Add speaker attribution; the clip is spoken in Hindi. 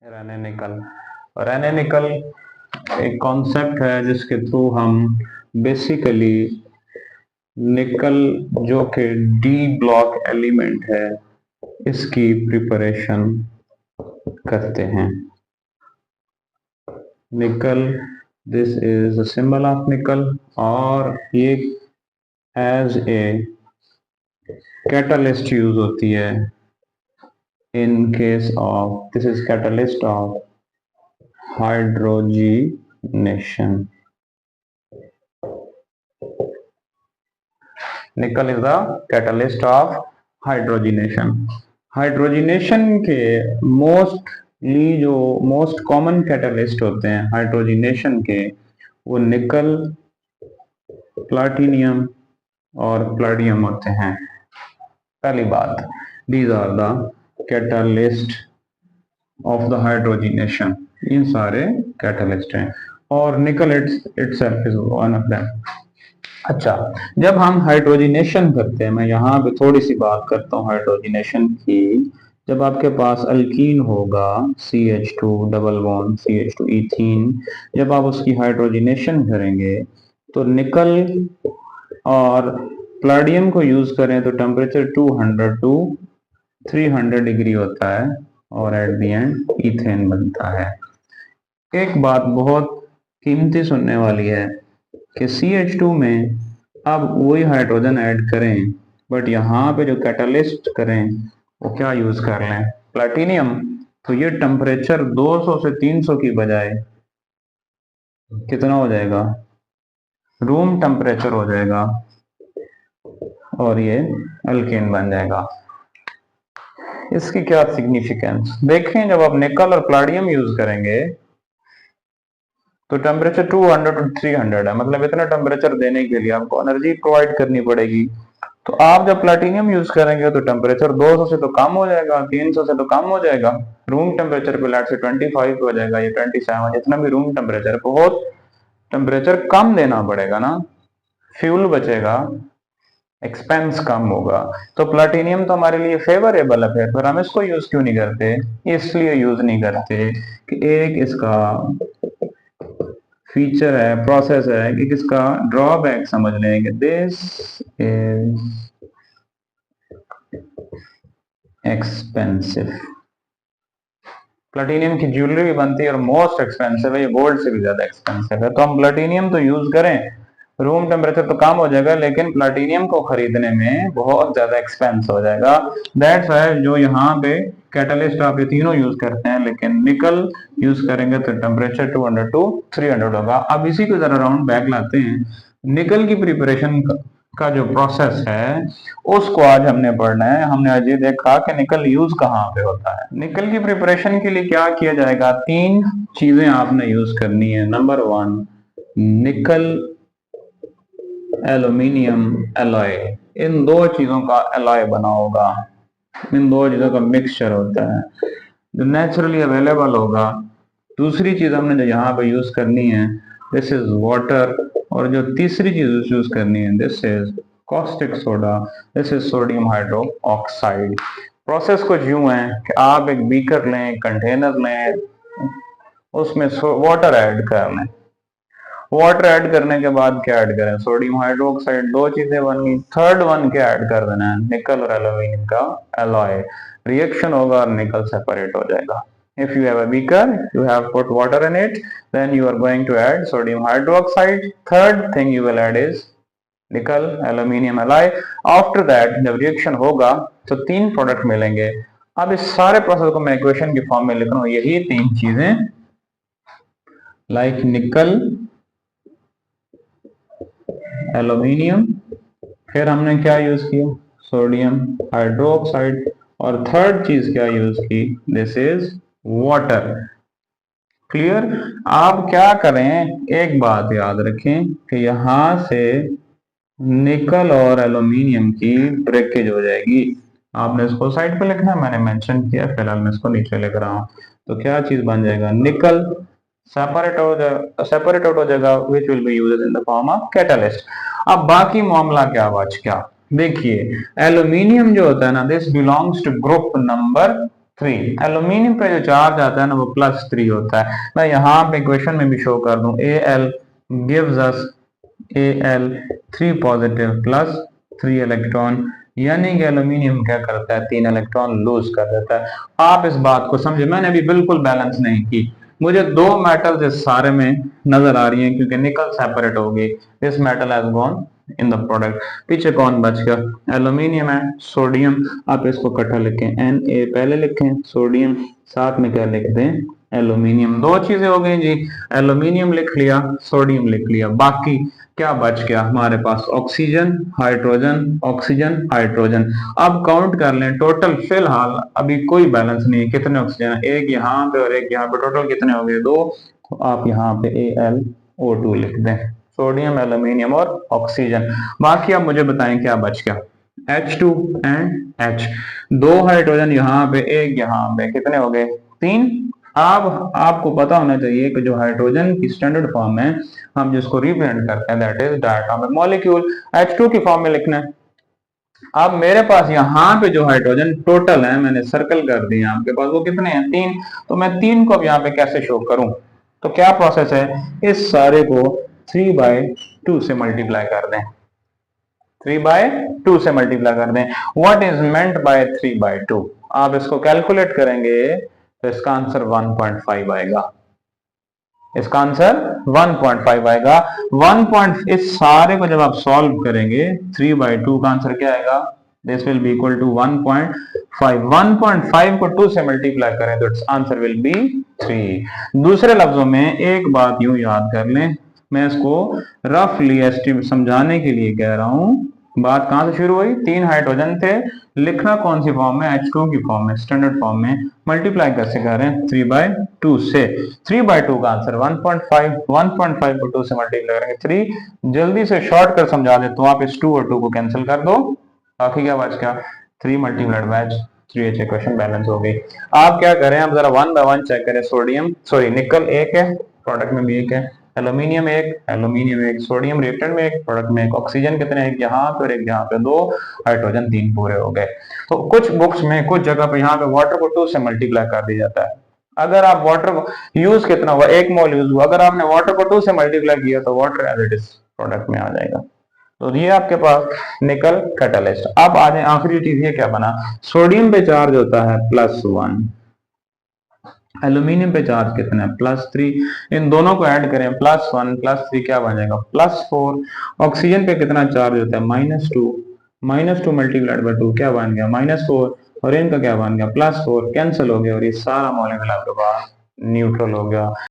Speaker 1: रेनेनिकल। रेनेनिकल एक कॉन्सेप्ट है जिसके थ्रू हम बेसिकली निकल जो कि डी ब्लॉक एलिमेंट है इसकी प्रिपरेशन करते हैं। निकल, this is the symbol of निकल, और ये एज ए कैटलिस्ट यूज होती है in case of, this is catalyst of hydrogenation. Nickel is the catalyst of hydrogenation. Hydrogenation के मोस्ट कॉमन कैटलिस्ट होते हैं हाइड्रोजिनेशन के, वो निकल, प्लाटिनियम और प्लाटियम होते हैं। पहली बात, these are the catalyst of the hydrogenation, इन सारे कैटलिस्ट हैं और निकल itself is one of them। अच्छा, जब हम हाइड्रोजिनेशन करते हैं, मैं यहाँ पे थोड़ी सी बात करता हूँ हाइड्रोजिनेशन की। जब आपके पास अल्कीन होगा CH2 double bond CH2 ethene, जब आप उसकी हाइड्रोजिनेशन करेंगे तो निकल और प्लाडियम को यूज करें तो टेम्परेचर 200 टू 300 डिग्री होता है और एट द एंड इथेन बनता है। एक बात बहुत कीमती सुनने वाली है कि CH2 में अब वही हाइड्रोजन ऐड करें, बट यहाँ पे जो कैटलिस्ट करें वो क्या यूज कर लें, प्लैटिनियम, तो ये टेम्परेचर 200 से 300 की बजाय कितना हो जाएगा, रूम टेम्परेचर हो जाएगा और ये अल्केन बन जाएगा। इसकी क्या सिग्निफिकेंस देखें, जब आप निकल और प्लाडियम यूज करेंगे तो टेम्परेचर 200 टू 300 है, मतलब इतना टेम्परेचर देने के लिए आपको एनर्जी प्रोवाइड करनी पड़ेगी। तो आप जब प्लैटिनियम यूज करेंगे तो टेम्परेचर 200 से तो कम हो जाएगा, 300 से तो कम हो जाएगा, रूम टेम्परेचर पे लाइट से 25 हो जाएगा या 27, जितना भी रूम टेम्परेचर, बहुत टेम्परेचर कम देना पड़ेगा ना, फ्यूल बचेगा, एक्सपेंस कम होगा। तो प्लैटिनियम तो हमारे लिए फेवरेबल है, फिर हम इसको यूज क्यों नहीं करते, इसलिए यूज नहीं करते कि एक इसका फीचर है, प्रोसेस है कि किसका ड्रॉबैक समझ लें कि दिस इज एक्सपेंसिव। प्लैटिनियम की ज्वेलरी भी बनती है और मोस्ट एक्सपेंसिव है, ये गोल्ड से भी ज्यादा एक्सपेंसिव है। तो हम प्लैटिनियम तो यूज करें, रूम टेम्परेचर तो कम हो जाएगा, लेकिन प्लैटिनियम को खरीदने में बहुत ज्यादा एक्सपेंस हो जाएगा। दैट्स व्हाई जो यहाँ पे कैटलिस्ट आप ये तीनों यूज करते हैं, लेकिन निकल यूज करेंगे तो टेम्परेचर 200 टू 300 होगा। अब इसी को जरा राउंड बैक लाते हैं, निकल की प्रिपरेशन का जो प्रोसेस है उसको आज हमने पढ़ना है। हमने आज ये देखा कि निकल यूज कहाँ पे होता है। निकल की प्रिपरेशन के लिए क्या किया जाएगा, तीन चीजें आपने यूज करनी है। नंबर 1, निकल एल्यूमिनियम एलॉय, इन दो चीजों का एलॉय बना होगा, इन दो चीजों का मिक्सचर होता है जो नेचुरली अवेलेबल होगा। दूसरी चीज हमने जो यहाँ पे यूज करनी है, दिस इज वाटर, और जो तीसरी चीज यूज करनी है, this is caustic soda, this is sodium hydro oxide. Process कुछ यूं है कि आप एक बीकर लें, कंटेनर लें, उसमें वाटर ऐड कर लें, वाटर ऐड करने के बाद क्या ऐड करें, सोडियम हाइड्रोक्साइड, दो चीजें बन गई। थर्ड वन क्या ऐड कर देना है, निकल और एल्यूमिनियम का एलॉय, रिएक्शन होगा और निकल सेपरेट हो जाएगा। If you have a beaker, you have put water in it, then you are going to add sodium hydroxide. Third thing you will add is nickel aluminium alloy. After that जब रिएक्शन होगा तो तीन प्रोडक्ट मिलेंगे। अब इस सारे प्रोसेस को मैं इक्वेशन की फॉर्म में लिख रहा हूँ, यही तीन चीजें, लाइक निकल, एल्यूमिनियम, फिर हमने क्या यूज किया, सोडियम हाइड्रोक्साइड, और थर्ड चीज क्या यूज की, दिस इज वाटर। क्लियर। आप क्या करें, एक बात याद रखें कि यहां से निकल और एल्यूमिनियम की ब्रेकेज हो जाएगी। आपने इसको साइड पे लिखना है, मैंने मेंशन किया, फिलहाल मैं इसको नीचे लिख रहा हूं। तो क्या चीज बन जाएगा, निकल सेपरेट आउट हो जाएगा, which will be used in the form of catalyst. अब बाकी मामला क्या बच गया, देखिए एल्यूमिनियम जो होता है ना, this belongs to group number 3। Aluminium पे जो चार्ज आता है ना वो +3 होता है। मैं यहाँ पे इक्वेशन में भी शो कर दूं, Al gives us Al 3 positive plus 3 electron, यानी कि एल्यूमिनियम क्या करता है, 3 इलेक्ट्रॉन लूज कर देता है। आप इस बात को समझे, मैंने अभी बिल्कुल बैलेंस नहीं की, मुझे दो मेटल्स इस सारे में नजर आ रही हैं क्योंकि निकल सेपरेट हो गई, this metal has gone in the product. पीछे कौन बच गया, एल्यूमिनियम है, सोडियम। आप इसको इकट्ठा लिखें, Na पहले लिखें, सोडियम साथ में क्या लिख दें, एल्यूमिनियम। दो चीजें हो गई जी, एल्यूमिनियम लिख लिया, सोडियम लिख लिया, बाकी क्या बच गया हमारे पास, ऑक्सीजन हाइड्रोजन, ऑक्सीजन हाइड्रोजन। अब काउंट कर लें टोटल, फिलहाल अभी कोई बैलेंस नहीं है, कितने ऑक्सीजन, एक यहाँ पे और एक यहाँ पे, टोटल कितने हो गए, 2। तो आप यहाँ पे AlO2 लिख दें, सोडियम एल्यूमिनियम और ऑक्सीजन। बाकी आप मुझे बताएं क्या बच गया, H2 एंड H, 2 हाइड्रोजन यहाँ पे, एक यहाँ पे, कितने हो गए, 3। अब आपको पता होना चाहिए कि जो हाइड्रोजन की स्टैंडर्ड फॉर्म है, हम जिसको रिप्रेजेंट करते हैं, that is diatomic molecule. H2 की फॉर्म में लिखना है। अब मेरे पास यहाँ पे जो हाइड्रोजन टोटल है, मैंने सर्कल कर दिए आपके पास, वो कितने हैं, 3। तो मैं 3 को अब यहाँ पे कैसे शो करूं, तो क्या प्रोसेस है, इस सारे को 3/2 से मल्टीप्लाई कर दें, 3/2 से मल्टीप्लाई कर दें। व्हाट इज मेंट बाय 3/2, आप इसको कैलकुलेट करेंगे तो इसका आंसर 1.5 आएगा, इसका आंसर 1.5 आएगा। 1. इस सारे को जब आप सॉल्व करेंगे, 3/2 का आंसर क्या आएगा, this will be equal to 1.5। 1.5 को 2 से मल्टीप्लाई करें तो इट्स आंसर विल बी 3। दूसरे लफ्जों में एक बात यूं याद कर लें, मैं इसको रफली एस्टिमेट समझाने के लिए कह रहा हूं। बात कहां से शुरू हुई, 3 हाइड्रोजन थे, लिखना कौन सी फॉर्म में, H2 की फॉर्म में, स्टैंडर्ड फॉर्म में, मल्टीप्लाई कैसे कर रहे हैं, 3/2 से। 3/2 का आंसर 1.5, 1.5 को 2 से मल्टीप्लाई करेंगे 3। जल्दी से शॉर्ट कर समझा दे तो आप इस 2 और 2 को कैंसिल कर दो, बाकी क्या बच गया, 3 multiplied by 3H, equation balance हो गई। आप क्या करें, आप जरा 1 बाय 1 चेक करें, सोडियम सॉरी निकल एक है, प्रोडक्ट में भी एक है, एल्यूमिनियम एक, सोडियम रिएक्टेंट में एक, प्रोडक्ट में एक, ऑक्सीजन कितने, एक यहाँ पे और एक यहाँ पे, 2, हाइड्रोजन 3 पूरे हो गए। तो कुछ बुक्स में कुछ जगह पे यहाँ पे वाटर को 2 से मल्टीप्लाई कर दिया जाता है। अगर आप वाटर को यूज कितना हुआ, 1 मोल यूज हुआ, अगर आपने वाटर को 2 से मल्टीप्लाई किया तो water as it is product में आ जाएगा। तो ये आपके पास निकल कैटलिस्ट। अब आ जाए आखिरी चीज, ये क्या बना, सोडियम पे चार्ज होता है +1, एल्यूमिनियम पे चार्ज कितना है, +3। इन दोनों को ऐड करें, +1 +3 क्या बन जाएगा, +4। ऑक्सीजन पे कितना चार्ज होता है, -2, -2 मल्टीप्लाइड बाय 2 क्या बन गया, -4, और इनका क्या बन गया, +4, कैंसिल हो गया और ये सारा मॉलिक्यूल आपके पास न्यूट्रल हो गया।